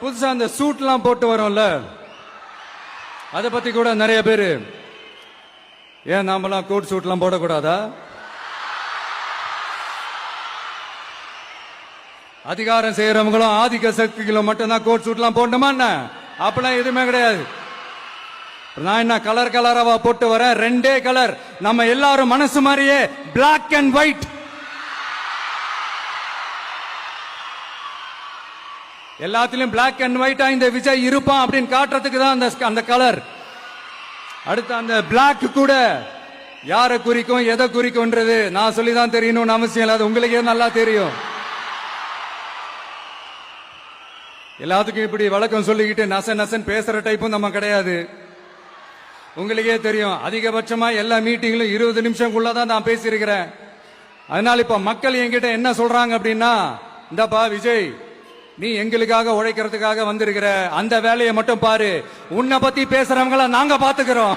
புதுசா அந்த சூட்லாம் போட்டு வரோம்ல, அதை பத்தி கூட நிறைய பேரு, ஏன் நாமெல்லாம் கோட் சூட்லாம் போடக்கூடாதா? அதிகாரம் செய்யறவங்களும் ஆதிக்க சக்திகளும் மட்டும்தான் கோட் சூட்லாம் போடணுமா என்ன? அப்பெல்லாம் எதுவுமே கிடையாது. நான் என்ன கலர் கலராவா போட்டு வரேன்? ரெண்டே கலர், நம்ம எல்லாரும் மனசு மாதிரியே பிளாக் அண்ட் ஒயிட். எல்லாத்திலும் பிளாக் அண்ட் ஒயிட்டா இந்த விஜய் இருப்பான் அப்படின்னு காட்டுறதுக்கு தான் அந்த கலர். அடுத்து அந்த பிளாக் கூட யாரை குறிக்கும் எதை குறிக்கும்ன்றது நான் சொல்லிதான் தெரியணும்னு அவசியம் இல்லை, அது உங்களுக்கே நல்லா தெரியும். எல்லாத்துக்கும் இப்படி வழக்கம் சொல்லிக்கிட்டு நச நசன் பேசுற டைப்பும் நம்ம கிடையாது. உங்களுக்கே தெரியும், அதிகபட்சமா எல்லா மீட்டிங்களும் 20 நிமிஷம்குள்ளதான் நான் பேசியிருக்கிறேன். அதனால இப்ப மக்கள் என்கிட்ட என்ன சொல்றாங்க அப்படின்னா, இந்தப்பா விஜய், நீ எங்களுக்காக உழைக்கிறதுக்காக வந்திருக்கிற, அந்த வேலையை மட்டும் பாரு, உன்னை பத்தி பேசுறவங்கள நாங்க பாத்துக்கிறோம்.